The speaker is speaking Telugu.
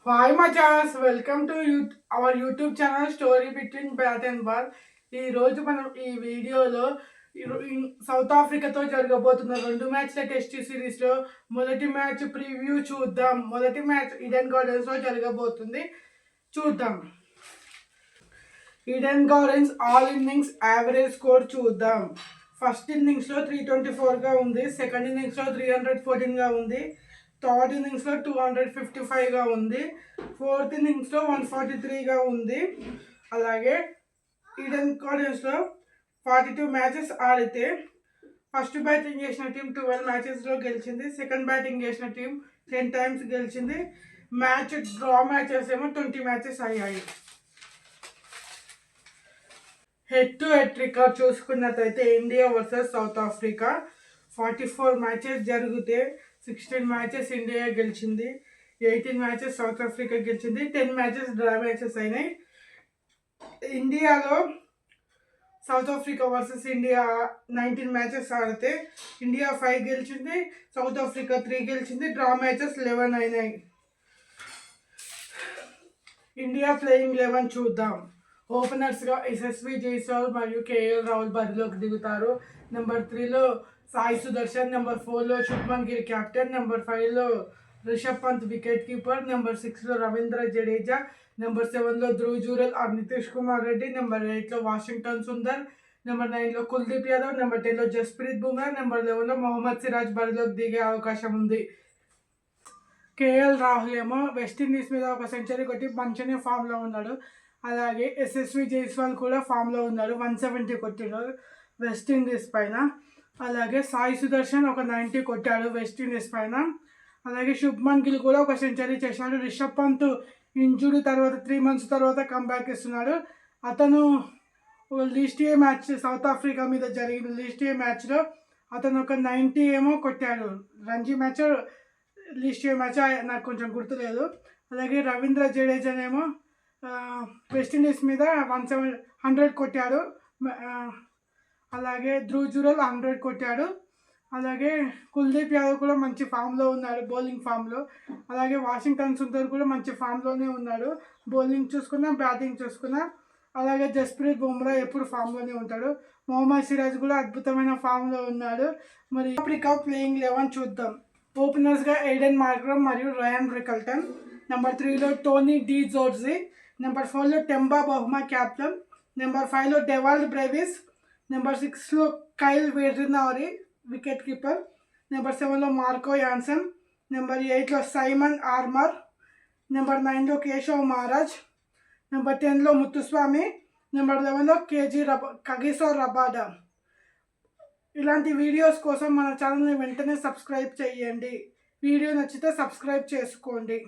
Hi Machas, welcome to our YouTube channel Story Between Bat and Ball. ఈ రోజు మనం ఈ వీడియోలో సౌత్ ఆఫ్రికాతో జరగబోతున్న రెండు మ్యాచ్ల టెస్ట్ సిరీస్లో మొదటి మ్యాచ్ ప్రివ్యూ చూద్దాం. మొదటి మ్యాచ్ ఈడెన్ గార్డెన్స్లో జరగబోతుంది, చూద్దాం. Eden gardens all innings average score చూద్దాం. ఫస్ట్ ఇన్నింగ్స్లో 324గా ఉంది, సెకండ్ ఇన్నింగ్స్లో 314గా ఉంది, థర్డ్ ఇన్నింగ్స్లో 255గా ఉంది, ఫోర్త్ ఇన్నింగ్స్లో 143గా ఉంది. అలాగే ఈడెన్ గార్డెన్స్లో 42 మ్యాచెస్ ఆడితే ఫస్ట్ బ్యాటింగ్ చేసిన టీం 12 మ్యాచెస్లో గెలిచింది, సెకండ్ బ్యాటింగ్ చేసిన టీం 10 టైమ్స్ గెలిచింది. డ్రా మ్యాచెస్ ఏమో 20 మ్యాచెస్ అయ్యాయి. హెడ్ టు హెడ్ రికార్డ్ చూసుకున్నట్లయితే India versus south Africa 44 matches జరిగితే 16 మ్యాచెస్ ఇండియా గెలిచింది, 18 మ్యాచెస్ సౌత్ ఆఫ్రికా గెలిచింది, 10 మ్యాచెస్ డ్రా మ్యాచెస్ అయినాయి. ఇండియాలో south Africa versus India 19 matches ఆడితే ఇండియా 5 గెలిచింది, సౌత్ ఆఫ్రికా 3 గెలిచింది, డ్రా మ్యాచెస్ 11 అయినాయి. ఇండియా ప్లేయింగ్ 11 చూద్దాం. ఓపెనర్స్గా ఎస్ఎస్వి జైస్వాల్ మరియు కేఎల్ రాహుల్ బరిలోకి దిగుతారు. నెంబర్ 3లో సాయి సుదర్శన్, నెంబర్ 4లో శుభ్మన్ గిల్ కెప్టెన్, నెంబర్ 5లో Rishabh Pant wicket keeper, number 6లో రవీంద్ర జడేజా, నెంబర్ 7లో ధ్రువ్ జురెల్ ఆర్ నితీష్ కుమార్ రెడ్డి, నెంబర్ 8లో వాషింగ్టన్ సుందర్, నెంబర్ 9లో కుల్దీప్ యాదవ్, నెంబర్ 10లో జస్ప్రీత్ బుమ్రా, నెంబర్ 11లో మొహమ్మద్ సిరాజ్ బరిలోకి దిగే అవకాశం ఉంది. కేఎల్ రాహుల్ ఏమో వెస్టిండీస్ మీద ఒక సెంచరీ కొట్టి మంచిగానే ఫామ్లో ఉన్నాడు. అలాగే ఎస్ఎస్వి జైస్వాల్ కూడా ఫామ్లో ఉన్నాడు, 170 కొట్టాడు వెస్టిండీస్ పైన. అలాగే సాయి సుదర్శన్ ఒక 90 కొట్టాడు వెస్టిండీస్ పైన. అలాగే శుభ్మన్ గిల్ కూడా ఒక సెంచరీ చేశాడు. రిషబ్ పంత్ ఇంజురీ తర్వాత 3 months తర్వాత కంబ్యాక్ ఇస్తున్నాడు. అతను లిస్ట్ ఏ మ్యాచ్ సౌత్ ఆఫ్రికా మీద జరిగిన లిస్ట్ ఏ మ్యాచ్లో అతను ఒక 90 ఏమో కొట్టాడు. రంజీ మ్యాచ్ లిస్ట్ ఏ మ్యాచ్ నాకు కొంచెం గుర్తులేదు. అలాగే రవీంద్ర జడేజానేమో వెస్టిండీస్ మీద 100 కొట్టాడు. అలాగే ధ్రువ్ జురెల్ 100 కొట్టాడు. అలాగే కుల్దీప్ యాదవ్ కూడా మంచి ఫామ్లో ఉన్నాడు, బౌలింగ్ ఫామ్లో. అలాగే వాషింగ్టన్ సుందర్ కూడా మంచి ఫామ్లోనే ఉన్నాడు, బౌలింగ్ చూసుకున్నా బ్యాటింగ్ చూసుకున్నా. అలాగే జస్ప్రీత్ బుమ్రా ఎప్పుడు ఫామ్లోనే ఉంటాడు. మొహమ్మద్ సిరాజ్ కూడా అద్భుతమైన ఫామ్లో ఉన్నాడు. మరి ఆఫ్రికా ప్లేయింగ్ 11 చూద్దాం. ఓపెనర్స్గా ఎయిడెన్ మార్క్రమ్ మరియు రయాన్ రికల్టన్, నెంబర్ 3లో టోనీ డి జోర్జీ, నెంబర్ 4లో టెంబా బహుమా క్యాప్టెన్, నెంబర్ 5లో డెవాల్డ్ బ్రేవిస్, నెంబర్ 6లో Kyle Verreynne wicket keeper, number 7లో మార్కో యాన్సన్, నెంబర్ 8లో సైమన్ ఆర్మర్, నెంబర్ 9లో కేశవ్ మహారాజ్, నెంబర్ 10లో ముత్తుస్వామి, నెంబర్ 11లో కగిసో రబాడా. ఇలాంటి వీడియోస్ కోసం మన ఛానల్ని వెంటనే సబ్స్క్రైబ్ చేయండి. వీడియో నచ్చితే సబ్స్క్రైబ్ చేసుకోండి.